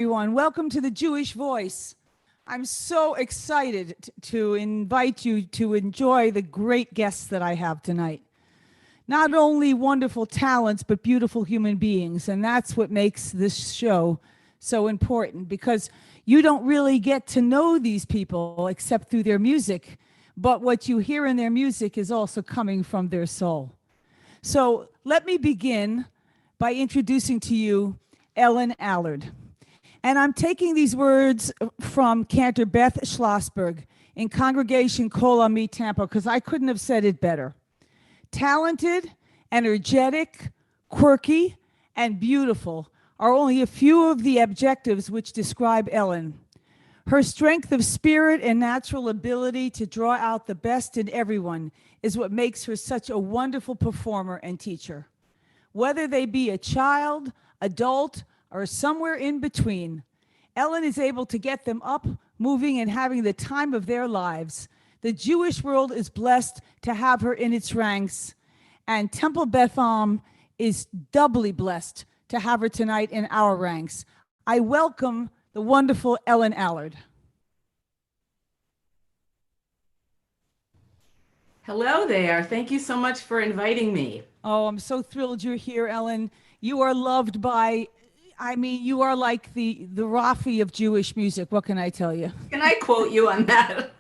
everyone. Welcome to the Jewish Voice. I'm so excited to invite you to enjoy the great guests that I have tonight. Not only wonderful talents, but beautiful human beings. And that's what makes this show so important, because you don't really get to know these people except through their music. But what you hear in their music is also coming from their soul. So let me begin by introducing to you Ellen Allard. And I'm taking these words from Cantor Beth Schlossberg in Congregation Kol Ami Tampa, because I couldn't have said it better. Talented, energetic, quirky, and beautiful are only a few of the adjectives which describe Ellen. Her strength of spirit and natural ability to draw out the best in everyone is what makes her such a wonderful performer and teacher. Whether they be a child, adult, or somewhere in between, Ellen is able to get them up, moving, and having the time of their lives. The Jewish world is blessed to have her in its ranks, and Temple Beth Am is doubly blessed to have her tonight in our ranks. I welcome the wonderful Ellen Allard. Hello there. Thank you so much for inviting me. Oh, I'm so thrilled you're here, Ellen. You are loved by, you are like the Rafi of Jewish music. What can I tell you? Can I quote you on that?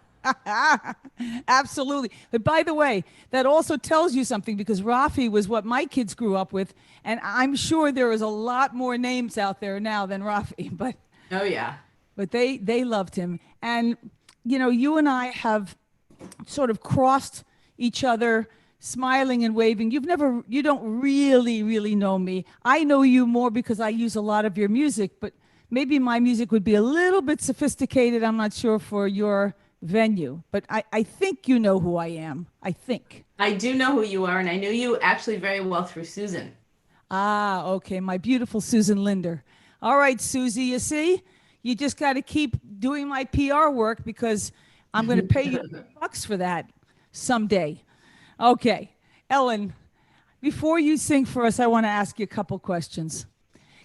Absolutely. But by the way, that also tells you something, because Rafi was what my kids grew up with. And I'm sure there is a lot more names out there now than Rafi, but Oh, yeah. they loved him. And, you know, you and I have sort of crossed each other, smiling and waving. You don't really know me. I know you more because I use a lot of your music, but maybe my music would be a little bit sophisticated. I'm not sure for your venue, but I think you know who I am. I think. I do know who you are, and I knew you actually very well through Susan. Ah, okay. My beautiful Susan Linder. All right, Susie, you see, you just got to keep doing my PR work, because I'm going to pay you bucks for that someday. Okay, Ellen, before you sing for us, I want to ask you a couple questions.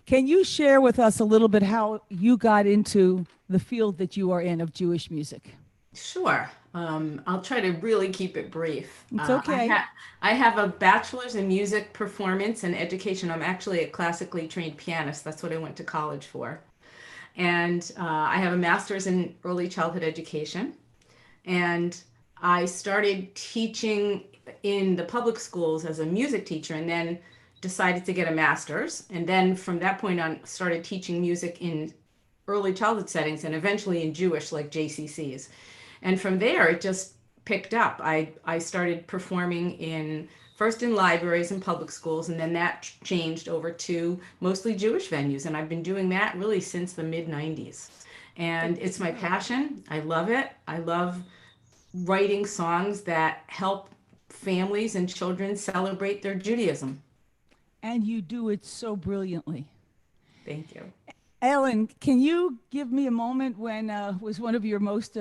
Can you share with us a little bit how you got into the field that you are in of Jewish music? Sure. I'll try to really keep it brief. It's okay. I have a bachelor's in music performance and education. I'm actually a classically trained pianist. That's what I went to college for. And I have a master's in early childhood education. And I started teaching in the public schools as a music teacher, and then decided to get a master's. And then from that point on, started teaching music in early childhood settings and eventually in Jewish, like JCCs. And from there, it just picked up. I started performing first in libraries and public schools, and then that changed over to mostly Jewish venues. And I've been doing that really since the mid 90s. And it's my passion. I love it. I love writing songs that help families and children celebrate their Judaism. And you do it so brilliantly. Thank you. Ellen, can you give me a moment when was one of your most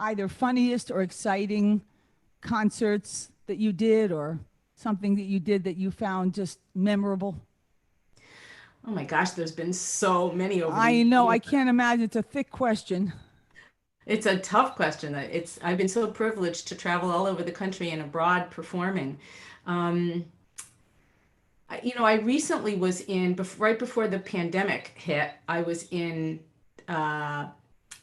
either funniest or exciting concerts that you did, or something that you did that you found just memorable? Oh my gosh, there's been so many over the I know, I years. can't imagine. It's a thick question. It's a tough question. I've been so privileged to travel all over the country and abroad performing. Um, I recently was right before the pandemic hit, I was in uh,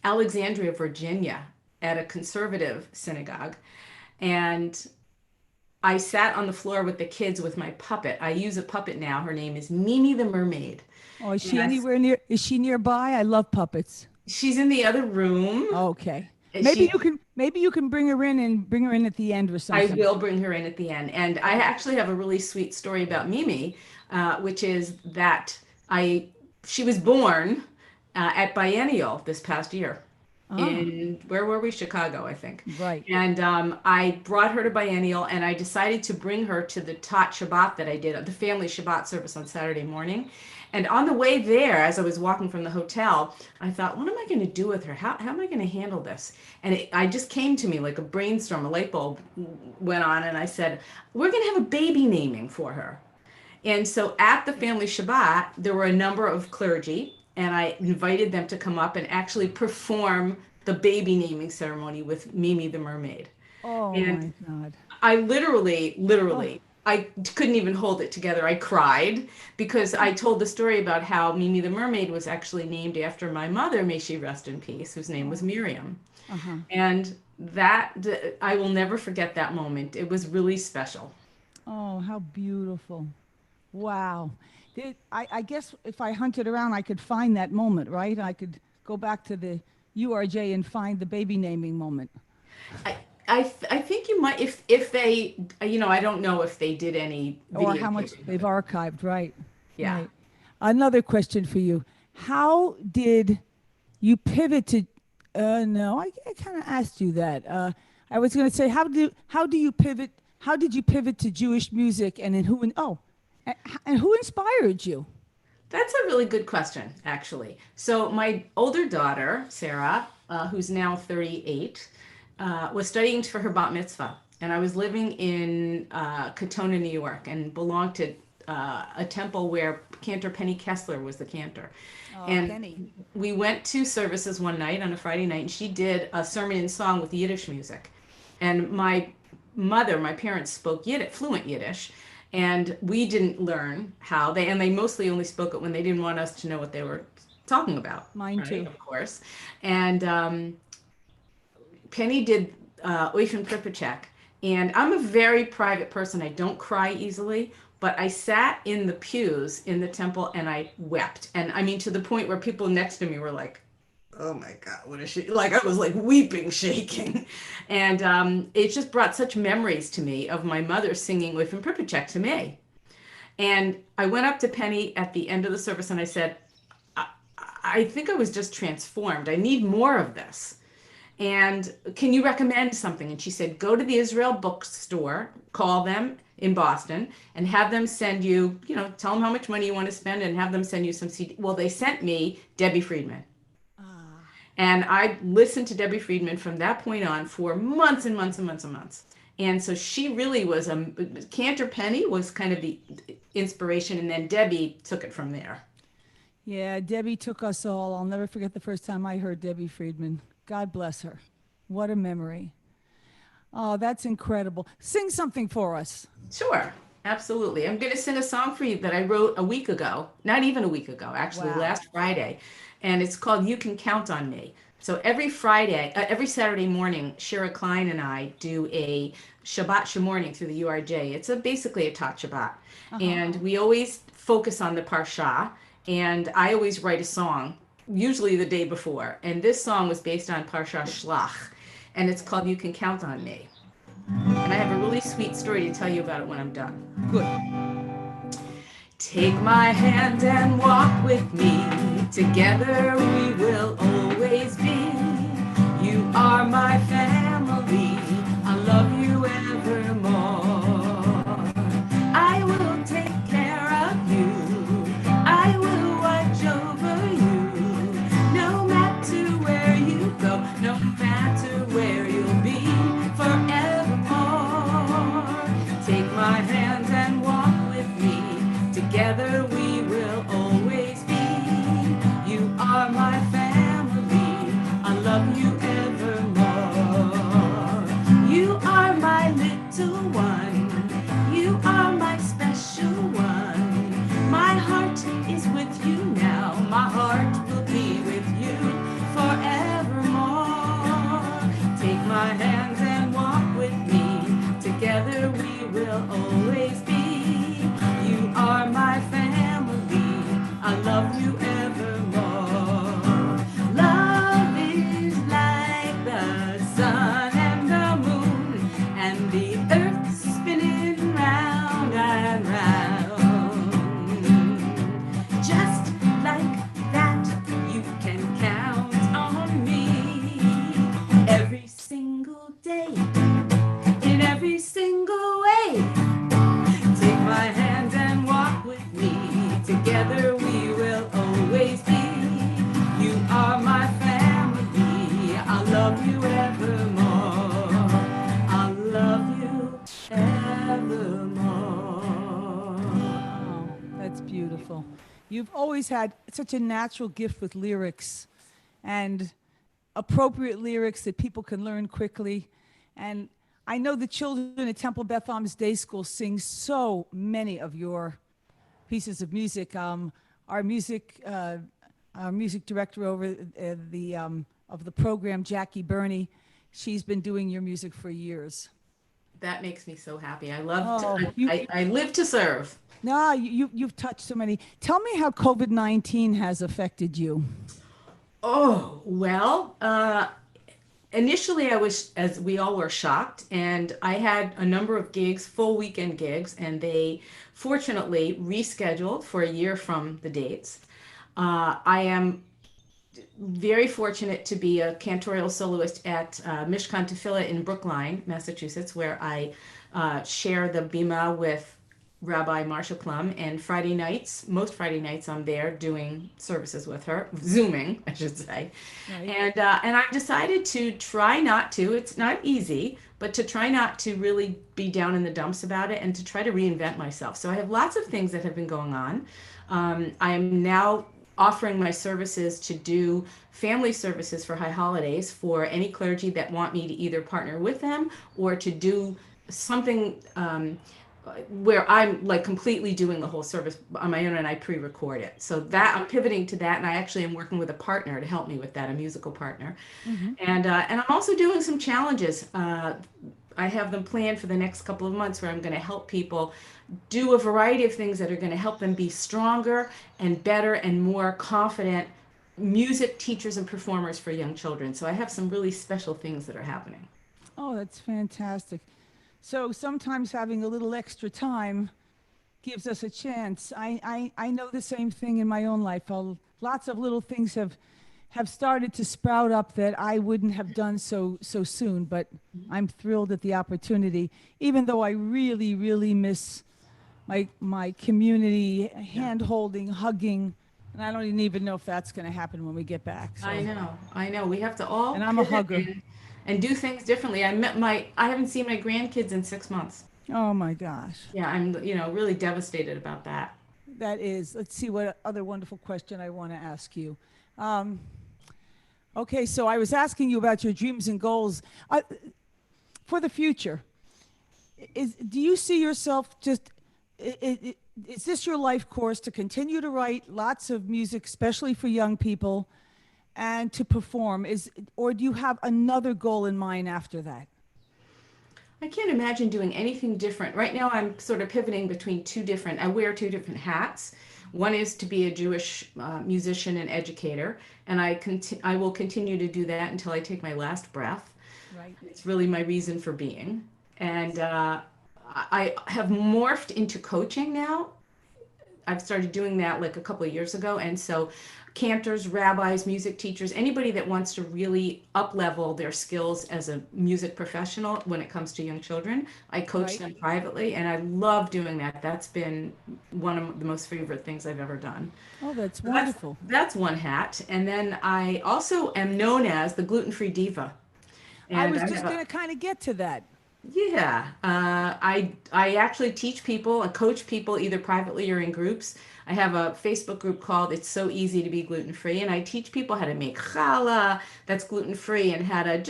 Alexandria, Virginia, at a conservative synagogue. And I sat on the floor with the kids with my puppet. I use a puppet now. Her name is Mimi the Mermaid. Oh, is And she anywhere near? Is she nearby? I love puppets. she's in the other room. Okay. She Maybe you can bring her in and bring her in at the end or I something. will bring her in at the end. And I actually have a really sweet story about Mimi, which is that she was born at Biennial this past year. Ah, In where were we? Chicago, I think. right. And I brought her to Biennial, and I decided to bring her to the Tot Shabbat that I did, the family Shabbat service on Saturday morning. And on the way there, as I was walking from the hotel, I thought, what am I going to do with her? How am I going to handle this? And I just came to me like a brainstorm, a light bulb went on, and I said, we're going to have a baby naming for her. And so at the family Shabbat, there were a number of clergy and I invited them to come up and actually perform the baby naming ceremony with Mimi the mermaid. Oh And my God. I literally, Oh, literally, I couldn't even hold it together. I cried because I told the story about how Mimi the mermaid was actually named after my mother, may she rest in peace, whose name was oh, Miriam. uh-huh. And that, I will never forget that moment. It was really special. Oh, how beautiful. Wow. I guess if I hunted around, I could find that moment, right? I could go back to the URJ and find the baby naming moment. I, I think you might, if they, I don't know if they did any Or how much videotaping of they've it. archived, right? Yeah. Right. Another question for you. How did you pivot to, no, I kind of asked you that. I was going to say, how do you pivot, how did you pivot to Jewish music and in and who inspired you? That's a really good question, actually. So, my older daughter, Sarah, who's now 38, was studying for her bat mitzvah. And I was living in Katona, New York, and belonged to a temple where Cantor Penny Kessler was the cantor. Oh, And Penny. we went to services one night on a Friday night, and she did a sermon in song with Yiddish music. And my parents spoke Yiddish, fluent Yiddish, and we didn't learn how and they mostly only spoke it when they didn't want us to know what they were talking about, Mine right? too. Of course. And Penny did Oifen Pripacek, and I'm a very private person. I don't cry easily, but I sat in the pews in the temple and I wept. And I mean, to the point where people next to me were like, oh my God, what is she like? I was like weeping, shaking. And it just brought such memories to me of my mother singing Oifen Pripacek to me. And I went up to Penny at the end of the service and I said, I, I think I was just transformed. I need more of this. And can you recommend something? And she said, go to the Israel bookstore, call them in Boston, and have them send you, tell them how much money you want to spend and have them send you some CD. Well, they sent me Debbie Friedman. Ah, And I listened to Debbie Friedman from that point on for months and months and months and months. And so she really was Cantor Penny was kind of the inspiration, and then Debbie took it from there. yeah, Debbie took us all. I'll never forget the first time I heard Debbie Friedman. God bless her. What a memory. Oh, that's incredible. Sing something for us. Sure, absolutely. I'm going to sing a song for you that I wrote a week ago, not even a week ago, actually, Wow. last Friday. And it's called You Can Count on Me. So every Saturday morning, Shira Klein and I do a Shabbat Shemorning through the URJ. It's basically a Tot Shabbat. Uh-huh. And we always focus on the Parsha. And I always write a song, usually the day before. And this song was based on Parsha Shlach. And it's called You Can Count on Me. And I have a really sweet story to tell you about it when I'm done. Good. Take my hand and walk with me. Together we will always be. You are my family. I love you evermore. I will take care of you. I will watch over you. No matter where you go, no matter where you'll be, forevermore. Take my hand and walk with me. Together we will always be. You are my family. I love you evermore. You are my little one. You are my special one. My heart is with you now. My heart will be with you forevermore. Take my hands and walk with me. Together we will always be. You are my family. I love you evermore. You've always had such a natural gift with lyrics and appropriate lyrics that people can learn quickly. And I know the children at Temple Beth Am's Day School sing so many of your pieces of music. Our music, uh, our music director over the of the program, Jackie Burney, she's been doing your music for years. That makes me so happy. I love to, Oh, you, I live to serve. no, you've touched so many. Tell me how COVID-19 has affected you. Oh, well, initially I was, as we all were, shocked, and I had a number of gigs, full weekend gigs, and they fortunately rescheduled for a year from the dates. I am very fortunate to be a cantorial soloist at Mishkan Tefillah in Brookline, Massachusetts, where I share the bima with Rabbi Marsha Plum. And Friday nights, most Friday nights, I'm there doing services with her, zooming, I should say. Right. And I've decided to try not to. It's not easy, but to try not to really be down in the dumps about it and to try to reinvent myself. So I have lots of things that have been going on. I am now offering my services to do family services for high holidays for any clergy that want me to either partner with them or to do something where I'm like completely doing the whole service on my own and I pre-record it. So that I'm pivoting to that, and I actually am working with a partner to help me with that, a musical partner. Mm-hmm. And I'm also doing some challenges. I have them planned for the next couple of months where I'm going to help people do a variety of things that are going to help them be stronger and better and more confident music teachers and performers for young children. So I have some really special things that are happening. Oh, that's fantastic. So sometimes having a little extra time gives us a chance. I know the same thing in my own life. Lots of little things have started to sprout up that I wouldn't have done so soon, but I'm thrilled at the opportunity, even though I really, really miss my community, hand holding, hugging, and I don't even know if that's going to happen when we get back. So, I know. We have to all and I'm a pivot hugger. and do things differently. I haven't seen my grandkids in 6 months. Oh my gosh. Yeah, I'm, really devastated about that. That is, let's see what other wonderful question I want to ask you. Um, okay, so I was asking you about your dreams and goals for the future. Do you see yourself just, is this your life course to continue to write lots of music, especially for young people, and to perform? Or do you have another goal in mind after that? I can't imagine doing anything different. Right now, I'm sort of pivoting between I wear two different hats. One is to be a Jewish musician and educator, and I will continue to do that until I take my last breath. Right. It's really my reason for being. And I have morphed into coaching now. I've started doing that like a couple of years ago. And so cantors, rabbis, music teachers, anybody that wants to really up-level their skills as a music professional when it comes to young children, I coach Right. them privately, and I love doing that. That's been one of the most favorite things I've ever done. Oh, that's So that's wonderful. that's one hat. And then I also am known as the gluten-free diva. I And was I just have going to kind of get to that. yeah, I actually teach people, I coach people either privately or in groups. I have a Facebook group called "It's So Easy to Be Gluten Free," and I teach people how to make challah that's gluten free and how to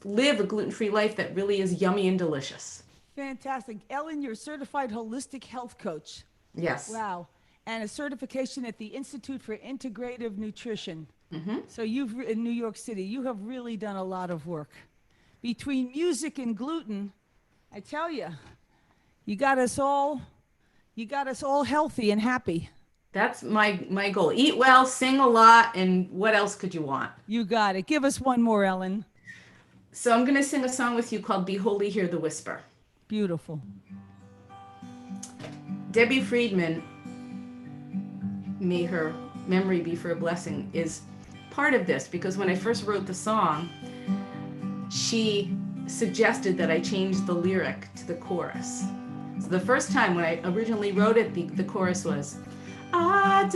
live a gluten free life that really is yummy and delicious. Fantastic. Ellen, you're a certified holistic health coach. Yes. Wow. And a certification at the Institute for Integrative Nutrition. Hmm. So in New York City, you have really done a lot of work. Between music and gluten, I tell you, you got us all you got us all healthy and happy. That's my goal. Eat well, sing a lot, and what else could you want? You got it. Give us one more, Ellen. So I'm going to sing a song with you called "Be Holy, Hear the Whisper." Beautiful. Debbie Friedman, may her memory be for a blessing, is part of this because when I first wrote the song, she suggested that I change the lyric to the chorus. So the first time when I originally wrote it, the chorus was Adonai,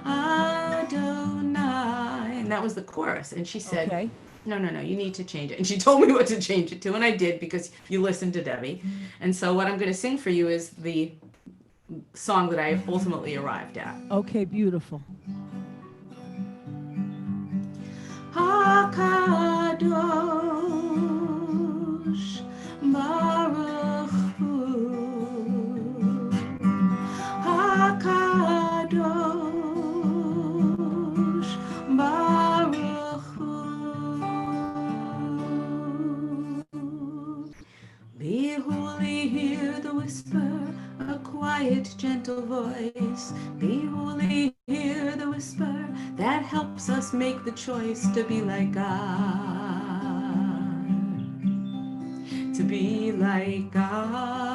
Adonai, and that was the chorus. And she said, Okay. no, no, no, you need to change it. And she told me what to change it to, and I did because you listened to Debbie. And so what I'm going to sing for you is the song that I ultimately arrived at. Okay, beautiful. Hakadosh Baruch Hu. Hakadosh Baruch Hu. Be holy, hear the whisper, a quiet, gentle voice. Be holy, hear the whisper that helps us make the choice to be like God. To be like God.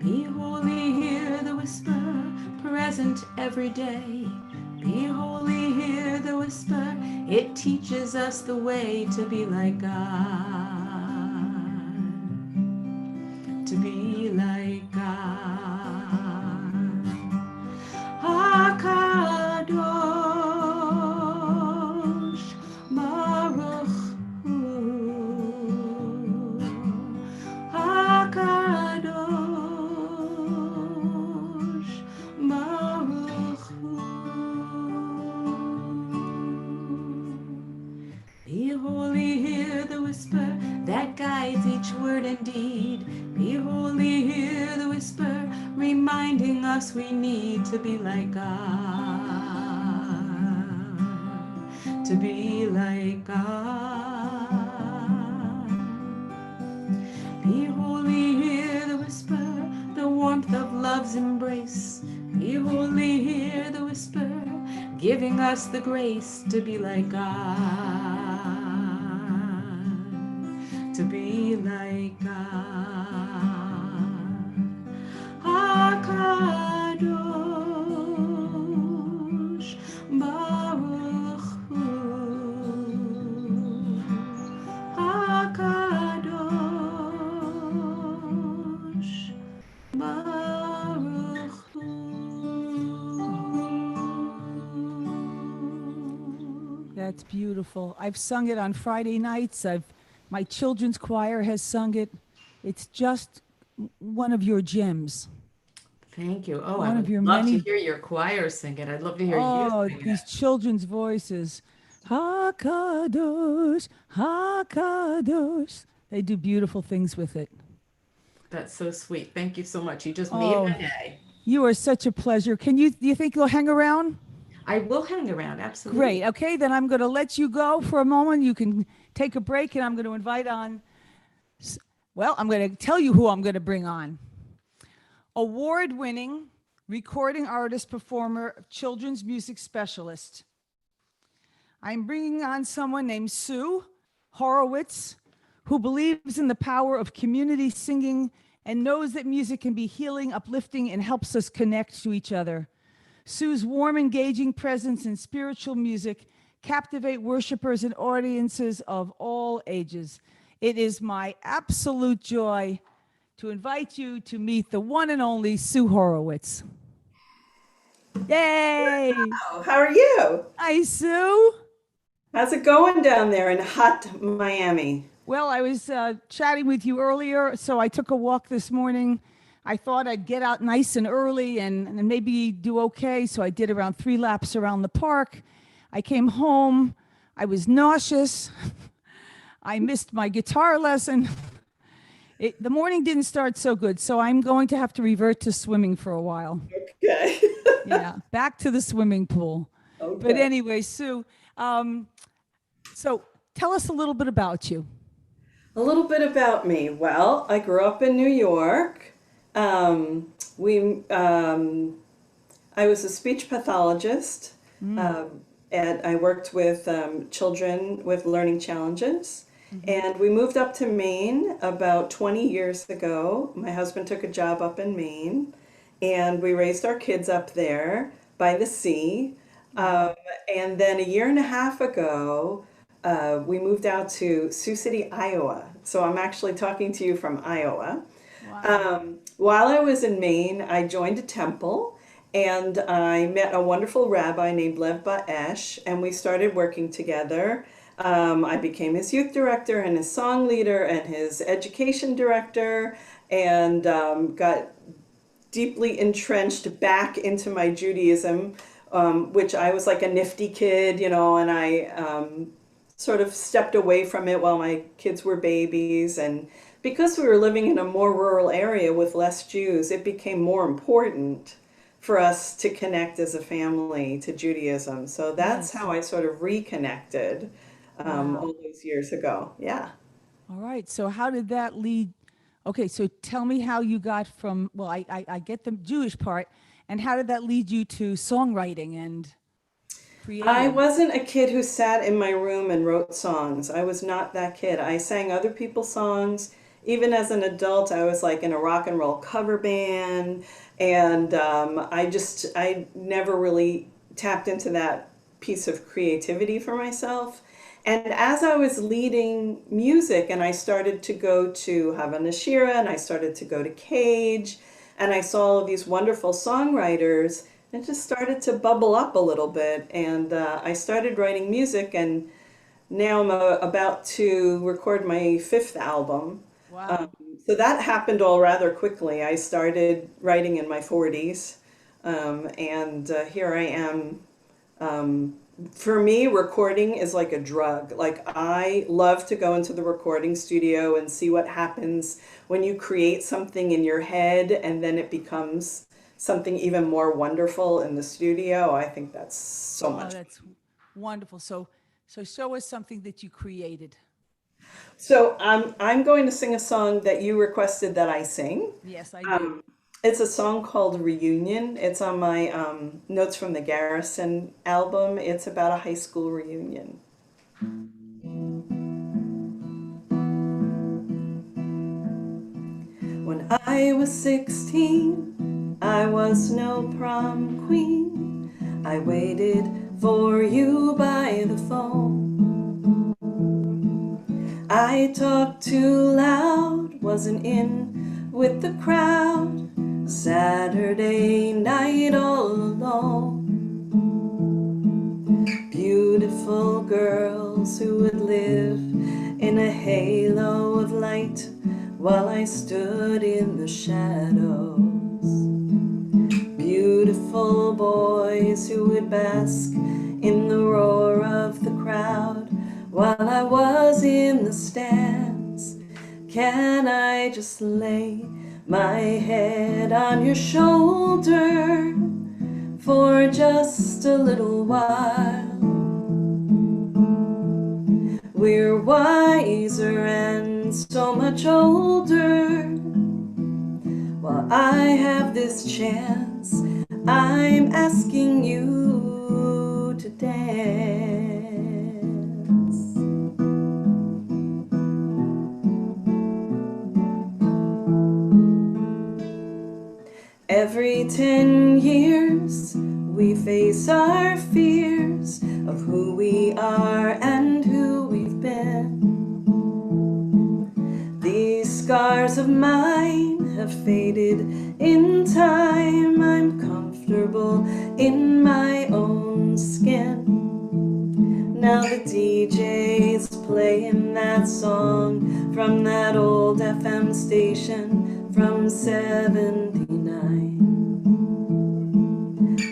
Be holy, hear the whisper, present every day. Be holy, hear the whisper, it teaches us the way to be like God. To be like God. Hakadosh Baruch Hu. Hakadosh Baruch Hu. Be holy, hear the whisper that guides each word and deed. Be holy, hear the whisper, reminding us we need to be like God. To be like God. Be holy, hear the whisper, the warmth of love's embrace. Be holy, hear the whisper, giving us the grace to be like God. To be like God. Hakadosh Baruch Hu. Hakadosh Baruch Hu. That's beautiful. I've sung it on Friday nights. My children's choir has sung it. It's just one of your gems. Thank you. Oh, I One of would your love many. to hear your choir sing it. I'd love to hear you Oh, sing these it. children's voices. Hakadosh, Hakadosh. They do beautiful things with it. That's so sweet. Thank you so much. You just made Oh, my day. you are such a pleasure. Do you think you'll hang around? I will hang around, Great. absolutely. Okay, then I'm going to let you go for a moment. You can take a break, and I'm going to invite on. Well, I'm going to tell you who I'm going to bring on. Award-winning recording artist, performer, children's music specialist. I'm bringing on someone named Sue Horowitz, who believes in the power of community singing and knows that music can be healing, uplifting, and helps us connect to each other. Sue's warm, engaging presence in spiritual music captivate worshipers and audiences of all ages. It is my absolute joy to invite you to meet the one and only Sue Horowitz. Yay! Oh, how are you? Hi, Sue. How's it going down there in hot Miami? Well, I was chatting with you earlier, so I took a walk this morning. I thought I'd get out nice and early and maybe do okay, so I did around 3 laps around the park. I came home. I was nauseous. I missed my guitar lesson. The morning didn't start so good, so I'm going to have to revert to swimming for a while. Okay. Yeah, back to the swimming pool. But Okay. anyway, Sue, so tell us a little bit about you. A little bit about me. Well, I grew up in New York. I was a speech pathologist, and I worked with children with learning challenges. And we moved up to Maine about 20 years ago. My husband took a job up in Maine, and we raised our kids up there by the sea. And then a year and a half ago, we moved out to Sioux City, Iowa. So I'm actually talking to you from Iowa. Wow. While I was in Maine, I joined a temple, And I met a wonderful rabbi named Lev Baesh, and we started working together. I became his youth director and his song leader and his education director, and got deeply entrenched back into my Judaism, which I was like a nifty kid, you know, and I sort of stepped away from it while my kids were babies. And because we were living in a more rural area with less Jews, it became more important for us to connect as a family to Judaism. So that's Yes. how I sort of reconnected Wow. all those years ago. Yeah. All right. So how did that lead? Okay, so tell me how you got from, well, I get the Jewish part, and how did that lead you to songwriting and I creating? wasn't a kid who sat in my room and wrote songs. I was not that kid. I sang other people's songs. Even as an adult, I was like in a rock and roll cover band. And I never really tapped into that piece of creativity for myself. And as I was leading music and I started to go to Havana Shira and I started to go to Cage and I saw all of these wonderful songwriters, it just started to bubble up a little bit. And I started writing music, and now I'm about to record my fifth album. Um, Wow. so that happened all rather quickly. I started writing in my 40s, and here I am. Um, for me, recording is like a drug. Like, I love to go into the recording studio and see what happens when you create something in your head and then it becomes something even more wonderful in the studio. I think that's so Oh, much. that's wonderful. So show us something that you created. So I'm going to sing a song that you requested that I sing. Yes, I did. Um, it's a song called Reunion. It's on my Notes from the Garrison album. It's about a high school reunion. When I was 16, I was no prom queen. I waited for you by the phone. I talked too loud, wasn't in with the crowd. Saturday night all alone. Beautiful girls who would live in a halo of light while I stood in the shadows. Beautiful boys who would bask in the roar of the crowd while I was in the stands. Can I just lay my head on your shoulder for just a little while? We're wiser and so much older. While I have this chance, I'm asking you to dance. Every 10 years, we face our fears of who we are and who we've been. These scars of mine have faded in time. I'm comfortable in my own skin. Now the DJ's playing that song from that old FM station from 79.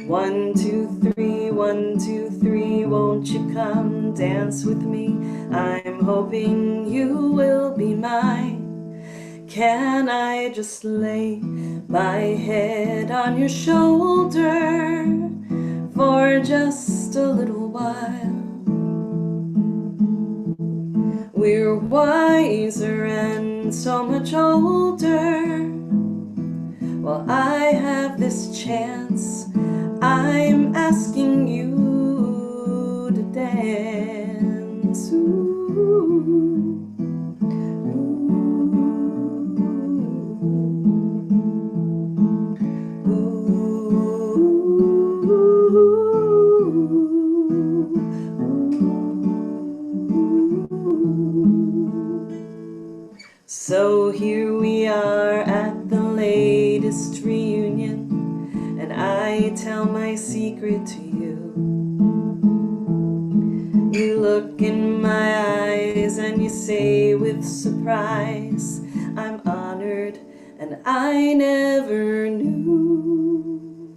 1, 2, 3, 1, 2, 3, won't you come dance with me? I'm hoping you will be mine. Can I just lay my head on your shoulder for just a little while? We're wiser and so much older. While I have this chance, I'm asking you to dance. Ooh. So here we are at the latest reunion, and when I tell my secret to you. You look in my eyes and you say with surprise, I'm honored and I never knew.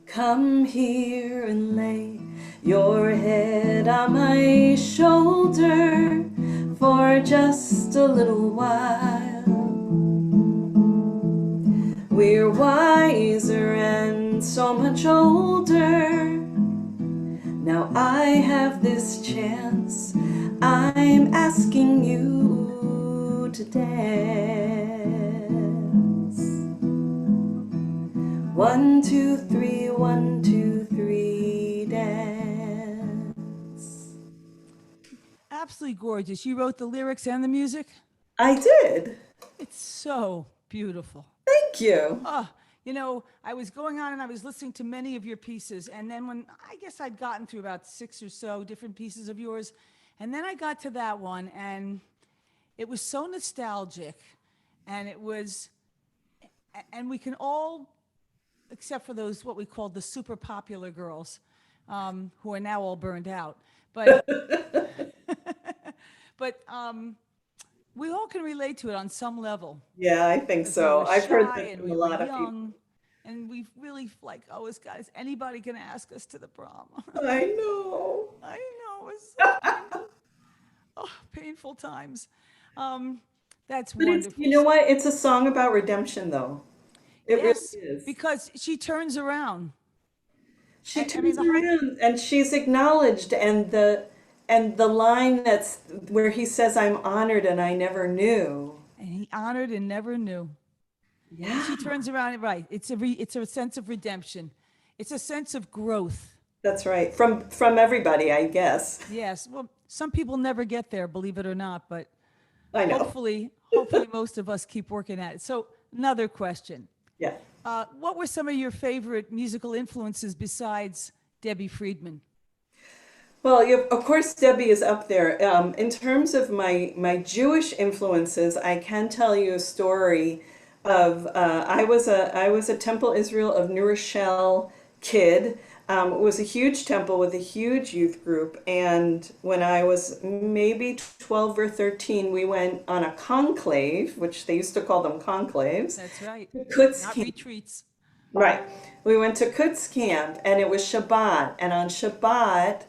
Come here and lay your head on my shoulder for just a little while. We're wiser and so much older. Now I have this chance. I'm asking you to dance. 1, 2, 3, 1, 2, 3, dance. Absolutely gorgeous. You wrote the lyrics and the music? I did. It's so beautiful. Thank you. Oh, you know, I was going on and I was listening to many of your pieces. And then when I guess I'd gotten through about 6 or so different pieces of yours. And then I got to that one and it was so nostalgic. And it was, and we can all, except for those, what we called the super popular girls, who are now all burned out. But, we all can relate to it on some level. Yeah, I think Because we so. were I've heard shy that and from we a were lot of people. young, and we really like always guys. Anybody can ask us to the prom. I know. I know it's so painful. Oh, painful times. That's But it's, wonderful. you know what? It's a song about redemption, though. It Yes, really is. because she turns around. She And I mean turns the whole around and she's acknowledged, and the line that's where he says, "I'm honored and I never knew." and he honored and never knew. Yeah, She turns around and right. It's a sense of redemption. It's a sense of growth. that's right. From everybody, I guess. Yes. Well, some people never get there, believe it or not, but I know. hopefully most of us keep working at it. So another question. Yeah. What were some of your favorite musical influences besides Debbie Friedman? Well, of course, Debbie is up there. In terms of my Jewish influences, I can tell you a story of I was a Temple Israel of New Rochelle kid. It was a huge temple with a huge youth group, and when I was maybe 12 or 13, we went on a conclave, which they used to call them conclaves, That's right. to Kutz Not Camp. retreats. Right. We went to Kutz Camp, and it was Shabbat, and on Shabbat,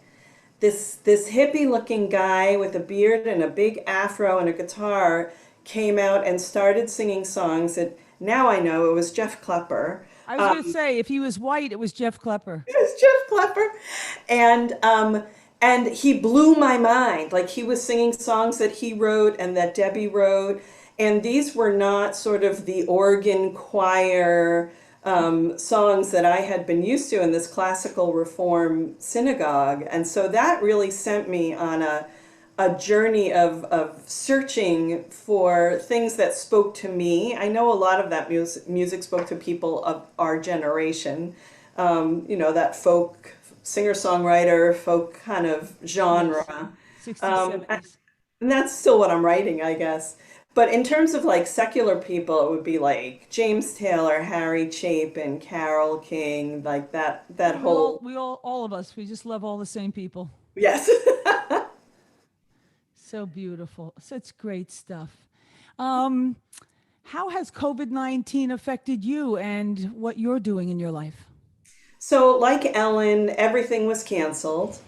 this hippie looking guy with a beard and a big afro and a guitar came out and started singing songs that now I know it was Jeff Klepper. I was going to say, if he was white, it was Jeff Klepper. It was Jeff Klepper. And he blew my mind. Like he was singing songs that he wrote and that Debbie wrote. And these were not sort of the organ choir songs that I had been used to in this classical reform synagogue. And so that really sent me on a journey of searching for things that spoke to me. I know a lot of that music spoke to people of our generation, that folk singer-songwriter, folk kind of genre. 60s, Um, 70s. and that's still what I'm writing, I guess. But in terms of like secular people, it would be like James Taylor, Harry Chapin, Carole King, like that whole, All of us, we just love all the same people. yes. So beautiful. Such great stuff. How has COVID-19 affected you and what you're doing in your life? So, like Ellen, everything was canceled.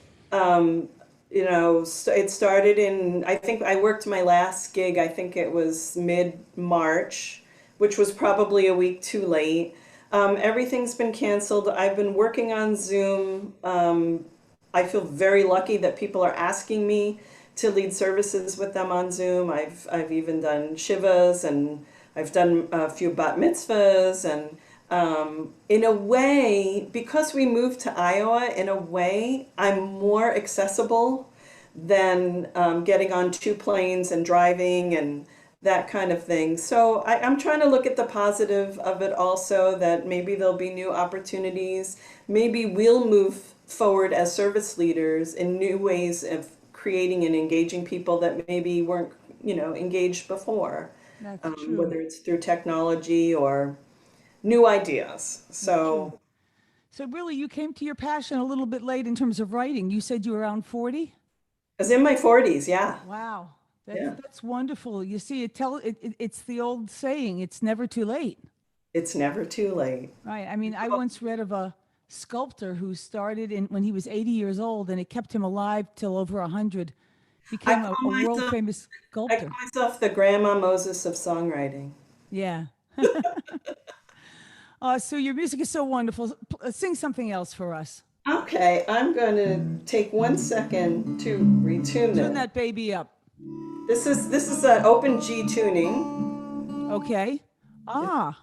It started I think I worked my last gig, I think it was mid-March, which was probably a week too late. Everything's been canceled. I've been working on Zoom. I feel very lucky that people are asking me to lead services with them on Zoom. I've even done shivas and I've done a few bat mitzvahs and in a way, because we moved to Iowa, in a way, I'm more accessible than getting on 2 planes and driving and that kind of thing. So I'm trying to look at the positive of it also, that maybe there'll be new opportunities. Maybe we'll move forward as service leaders in new ways of creating and engaging people that maybe weren't, engaged before, That's true. whether it's through technology or new ideas. So So really, you came to your passion a little bit late in terms of writing. You said you were around 40? I was in my 40s, yeah. Wow. Yeah. That's wonderful. You see, it's the old saying, it's never too late. It's never too late. Right. I mean, I once read of a sculptor who started when he was 80 years old and it kept him alive till over 100, I became a call world myself famous I call sculptor. myself the Grandma Moses of songwriting. Yeah. So your music is so wonderful. Sing something else for us. Okay, I'm going to take 1 second to retune Tune this. that baby up. This is an open G tuning. Okay. Ah.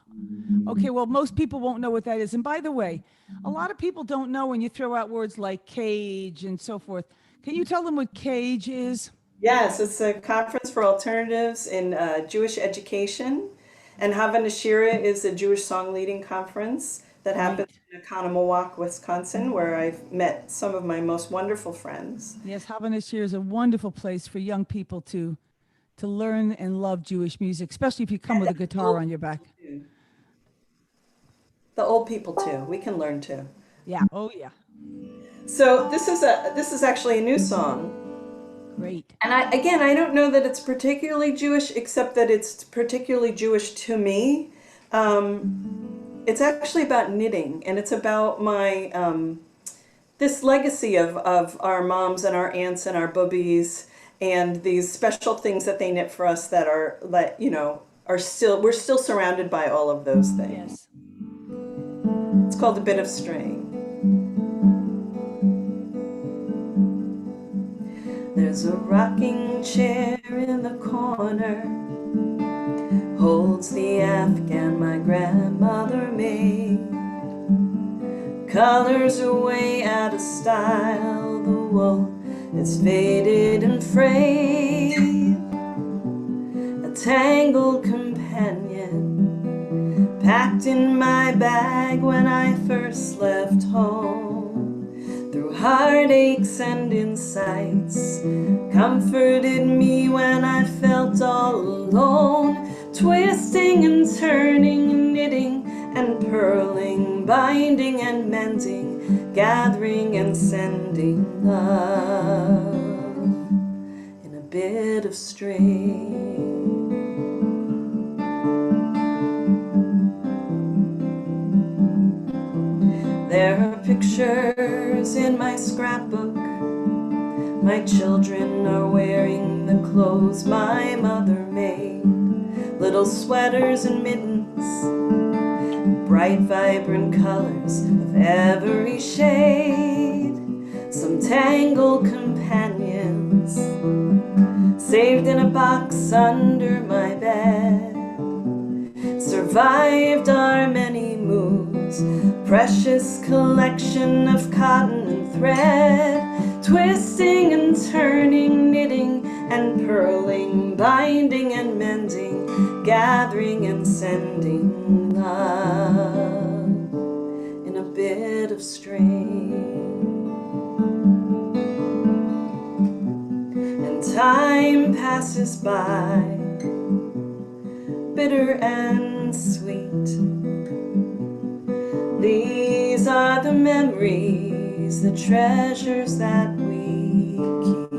Okay. Well, most people won't know what that is. And by the way, a lot of people don't know when you throw out words like cage and so forth. Can you tell them what cage is? Yes, it's a conference for alternatives in Jewish education, and Havana Shira is a Jewish song leading conference that happens Great. in Oconomowoc, Wisconsin, where I've met some of my most wonderful friends. Yes, Havanashir is a wonderful place for young people to learn and love Jewish music, especially if you come with a guitar on your back. The old people too. We can learn too. Yeah. Oh yeah. So this is actually a new song. Great. And I don't know that it's particularly Jewish, except that it's particularly Jewish to me. It's actually about knitting, and it's about my this legacy of our moms and our aunts and our boobies, and these special things that they knit for us that are still we're still surrounded by all of those things. Yes. It's called A Bit of String. There's a rocking chair in the corner, holds the Afghan my grandmother made. Colors are way out of style, the wool is faded and frayed. A tangled companion packed in my bag when I first left home. Through heartaches and insights, comforted me when I felt all alone. Twisting and turning, knitting and purling, binding and mending, gathering and sending love in a bit of string. There are pictures in my scrapbook. My children are wearing the clothes my mother made. Little sweaters and mittens, bright vibrant colors of every shade. Some tangled companions saved in a box under my bed. Survived our many moves, precious collection of cotton and thread. Twisting and turning, knitting and purling, binding and mending, gathering and sending love in a bit of string. And time passes by, bitter and sweet. These are the memories, the treasures that we keep.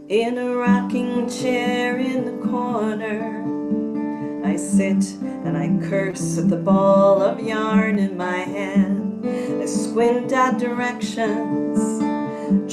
In a rocking chair in the corner, I sit and I curse at the ball of yarn in my hand. I squint at directions,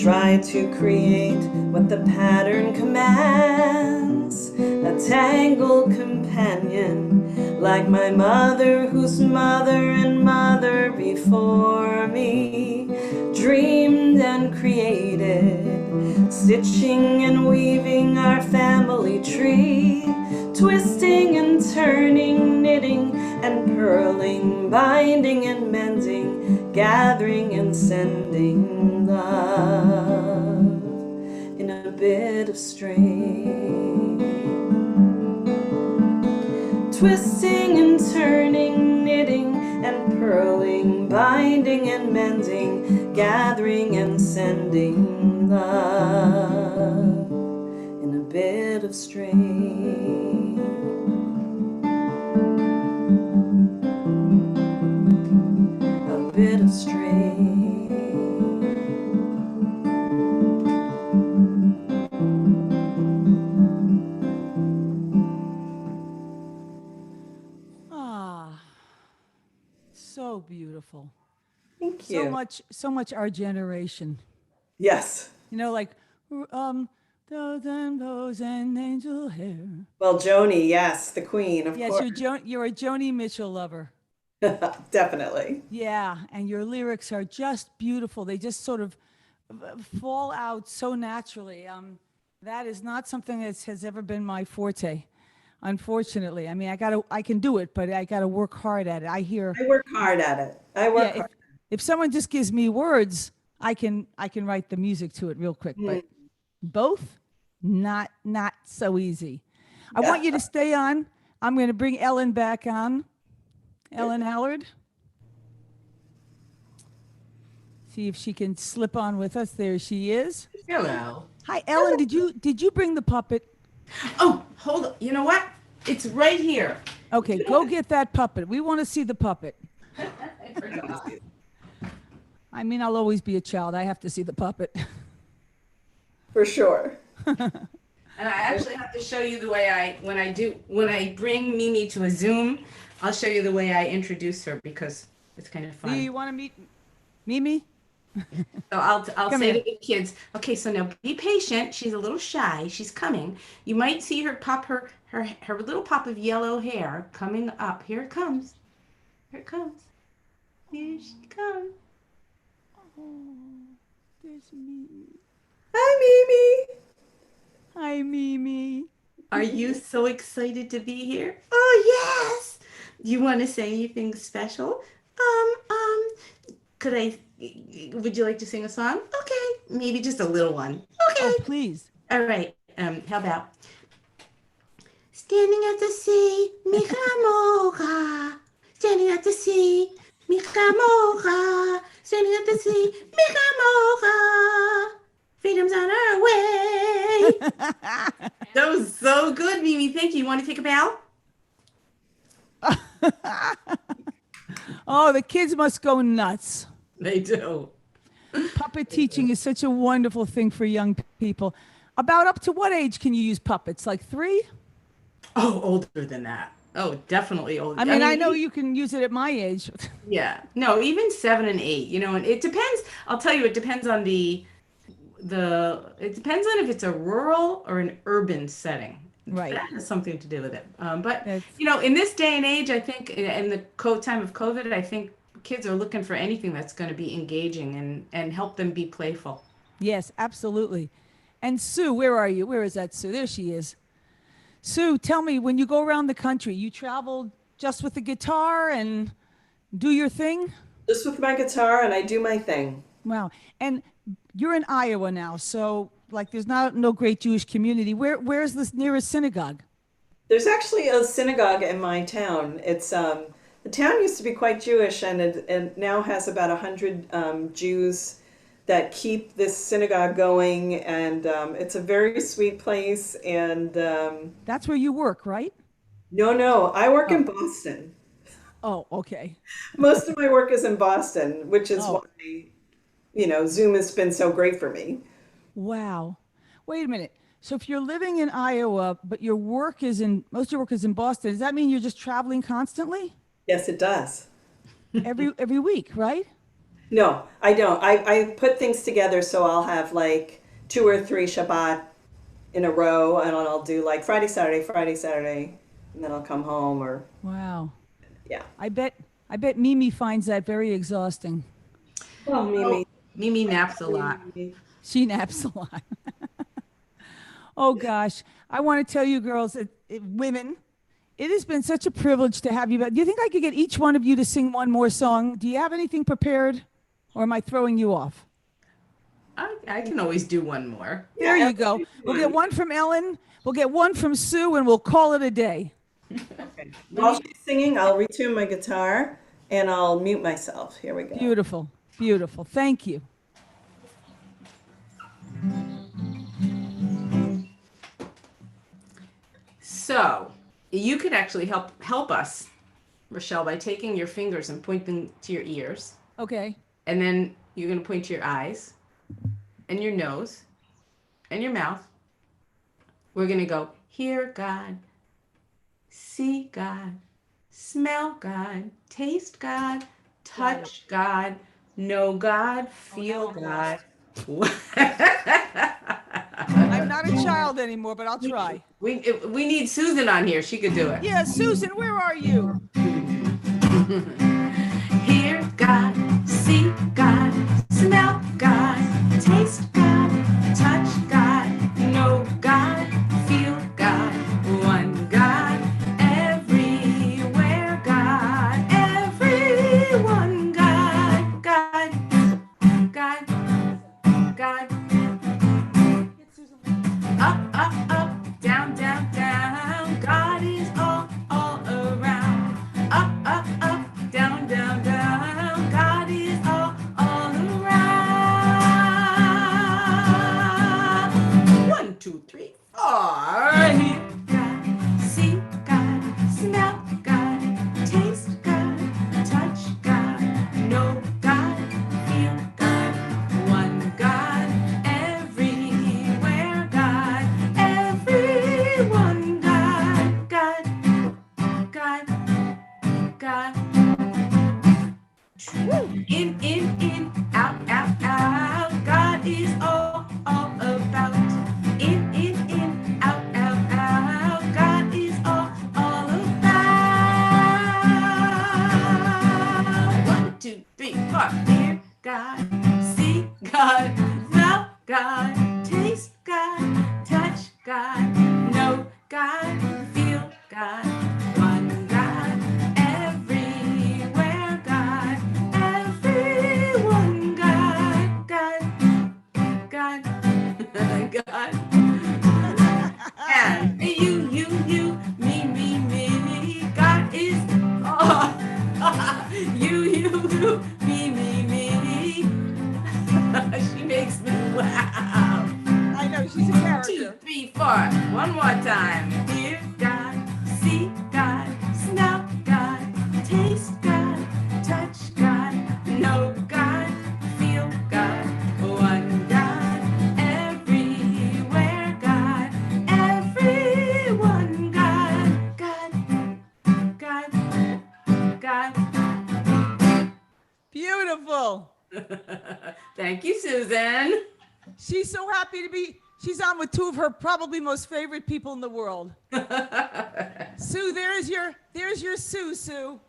try to create what the pattern commands. A tangled companion, like my mother, whose mother and mother before me dreamed and created, stitching and weaving our family tree. Twisting and turning, knitting and purling, binding and mending, gathering and sending love in a bit of string. Twisting and turning, knitting and purling, binding and mending, gathering and sending love in a bit of string. so beautiful. Thank you. So much our generation. Yes. You know, like those and angel hair. Well, Joni, yes, the queen, of Yes, course. you're a Joni Mitchell lover. Definitely. Yeah, and your lyrics are just beautiful. They just sort of fall out so naturally. That is not something that has ever been my forte, unfortunately. I mean, I can do it, but I gotta work hard at it. I hear, I work hard at it. I yeah, work hard. if someone just gives me words, I can write the music to it real quick. But both, not so easy. I want you to stay on. I'm going to bring Ellen back on. Ellen Howard. See if she can slip on with us. There she is. Hello. Hi, Ellen. Did you bring the puppet? Oh, hold on. You know what? It's right here. Okay, go get that puppet. We want to see the puppet. I forgot. I mean, I'll always be a child. I have to see the puppet. For sure. And I actually have to show you the way when I bring Mimi to a Zoom, I'll show you the way I introduce her because it's kind of Do fun. you want to meet Mimi? So I'll Come say here. to the kids, okay, so now be patient. She's a little shy. She's coming. You might see her pop her little pop of yellow hair coming up. Here it comes. Here it comes. Here she comes. Oh, there's Mimi. Hi, Mimi. Hi, Mimi. Are you so excited to be here? Oh yes. You want to say anything special? Could I? Would you like to sing a song? Okay, maybe just a little one. Okay. Oh, please. All right. How about standing at the sea, Mikamoka. Standing at the sea, Mikamoka. Standing at the sea, Mikamoka. Freedom's on our way. That was so good, Mimi. Thank you. You want to take a bow? Oh, the kids must go nuts. They do. Puppet teaching is such a wonderful thing for young people. About up to what age can you use puppets? Like 3? Oh, older than that. Oh, definitely older. I mean, I know you can use it at my age. Yeah. No, even 7 and 8. You know, and it depends. I'll tell you, it depends on it depends on if it's a rural or an urban setting. Right. That has something to do with it. But That's- you know, in this day and age, I think in the time of COVID, I think kids are looking for anything that's going to be engaging and help them be playful. Yes, absolutely. And Sue, where are you? Where is that Sue? There she is. Sue, tell me, when you go around the country, you travel just with the guitar and do your thing? Just with my guitar, and I do my thing. Wow. And you're in Iowa now, so like there's no great Jewish community. Where's the nearest synagogue? There's actually a synagogue in my town. It's the town used to be quite Jewish, and it now has about 100 Jews that keep this synagogue going, and it's a very sweet place. And That's where you work, right? no, I work in Boston. Oh, okay. Most of my work is in Boston, which is Oh. why Zoom has been so great for me. Wow. Wait a minute. So if you're living in Iowa, but most of your work is in Boston, does that mean you're just traveling constantly? Yes, it does. Every week, right? No, I don't. I put things together so I'll have like 2 or 3 Shabbat in a row, and I'll do like Friday, Saturday, and then I'll come home or Wow. yeah. I bet Mimi finds that very exhausting. Oh, Mimi. Mimi naps a lot. She naps a lot. Oh gosh, I want to tell you girls, women, it has been such a privilege to have you. But do you think I could get each one of you to sing one more song? Do you have anything prepared, or am I throwing you off? I can always do one more. There you go. We'll get one from Ellen. We'll get one from Sue, and we'll call it a day. Okay. While she's singing, I'll retune my guitar and I'll mute myself. Here we go. Beautiful, beautiful. Thank you. So you could actually help us, Rochelle, by taking your fingers and pointing to your ears. Okay. And then you're going to point to your eyes and your nose and your mouth. We're going to go, hear God, see God, smell God, taste God, touch God, know God, feel God. I'm not a child anymore, but I'll try. We need Susan on here. She could do it. Yeah, Susan, where are you? Hear God, see God, smell God, taste God, touch God, know God, feel God, one God, everywhere God, everyone God, God, God, God. Up, down, down, down. God is all around. Up, down, down, down. God is all around. 1, 2, 3, 4. Hear God, see God, smell God, taste God, touch God, know God, feel God, one God, everywhere God, everyone God, God, God, God. In, out, out. God is all about. In, out, out. God is all about. 1, 2, 3, 4. Hear God, see God, smell God, taste God, touch God, know God, feel God, one God, everywhere God, everyone God, God, God, God. And you, me, God is all. You, me. She makes me laugh. I know, she's a 2, character. 3, 4. One more time. Hear God, see God, smell God, taste God, touch God, know God, feel God, one God, everywhere God, everyone God, God, God, God. Beautiful. Thank you, Susan. She's so happy to be, she's on with two of her probably most favorite people in the world. Sue, there's your Sue.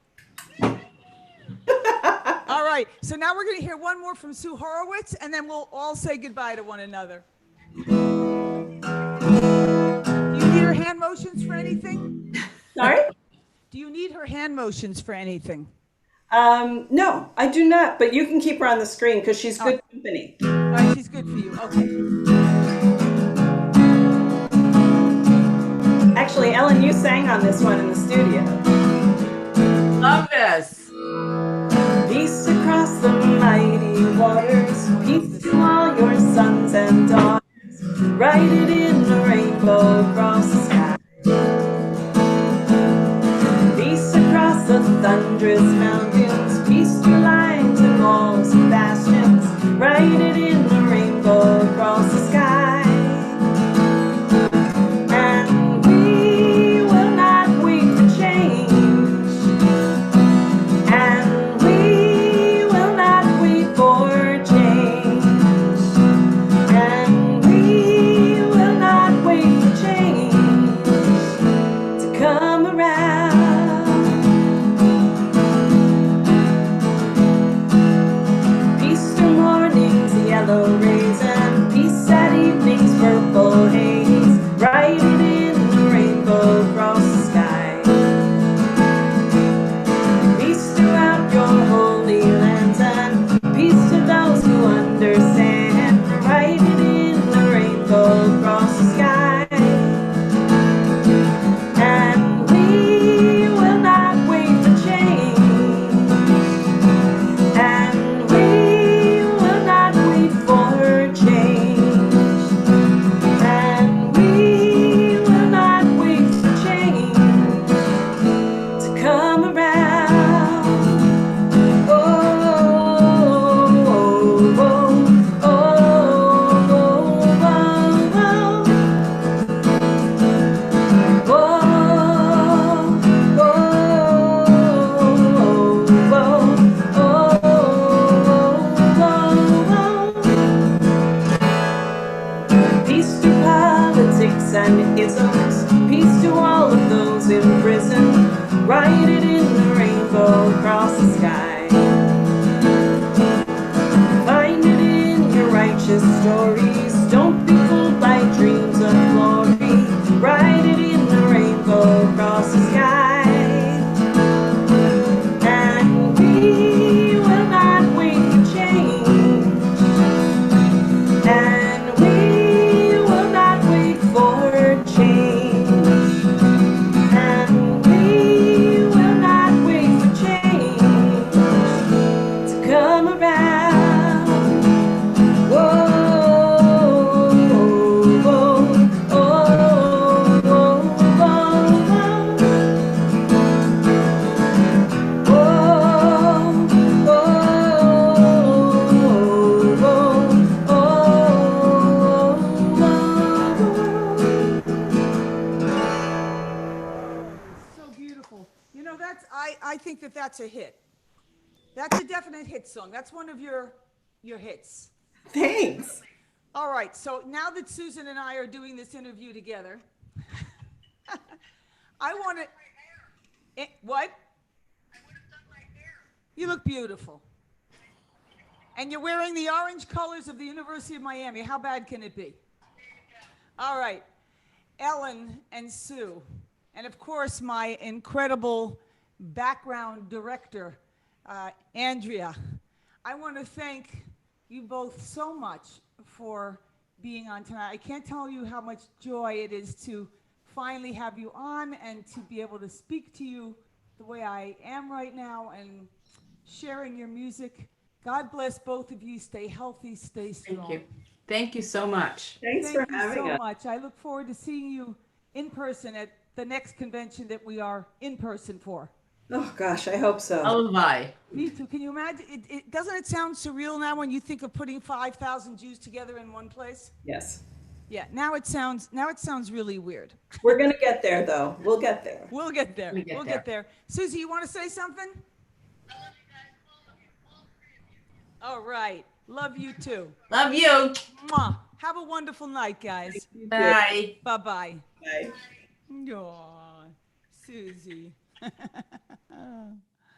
All right, so now we're going to hear one more from Sue Horowitz, and then we'll all say goodbye to one another. Do you need her hand motions for anything? Sorry? Do you need her hand motions for anything? No, I do not, but you can keep her on the screen because she's good company. All right, she's good for you. Okay. Actually, Ellen, you sang on this one in the studio. Love this. Peace across the mighty waters, peace to all your sons and daughters. Write it in a rainbow across the sky. Peace across the thunderous mountains, peace to lines and walls and bastions. Write it in a rainbow across the sky. And we will not wait for change. And we will not wait for change. And we will not wait for change to come around. across the sky. Find it in your righteous stories. Don't be fooled by dreams of glory. Write it in the rainbow across the sky. And we will not wait for change. And we will not wait for change. And we will not wait for change to come around. Whoa, whoa, whoa, whoa, So beautiful. You know, I think that that's a hit. That's a definite hit song. That's one of your hits. Thanks. All right, so now that Susan and I are doing this interview together, I want to. What? You look beautiful. And you're wearing the orange colors of the University of Miami. How bad can it be? All right, Ellen and Sue, and of course my incredible background director, Andrea. I want to thank you both so much for being on tonight. I can't tell you how much joy it is to finally have you on and to be able to speak to you the way I am right now and sharing your music. God bless both of you. Stay healthy, stay strong. Thank you. Thank you so much. Thanks Thank for you having so us. much. I look forward to seeing you in person at the next convention that we are in person for. Oh gosh, I hope so. Oh, bye. Me too. Can you imagine? Doesn't it sound surreal now when you think of putting 5,000 Jews together in one place? Yes. Yeah. Now it sounds really weird. We're gonna get there though. We'll get there. We'll get there. We get We'll there. get there. Susie, you want to say something? All right. Love you too. Love you. Mwah. Have a wonderful night, guys. Bye. Bye-bye. Bye. Aw, Susie.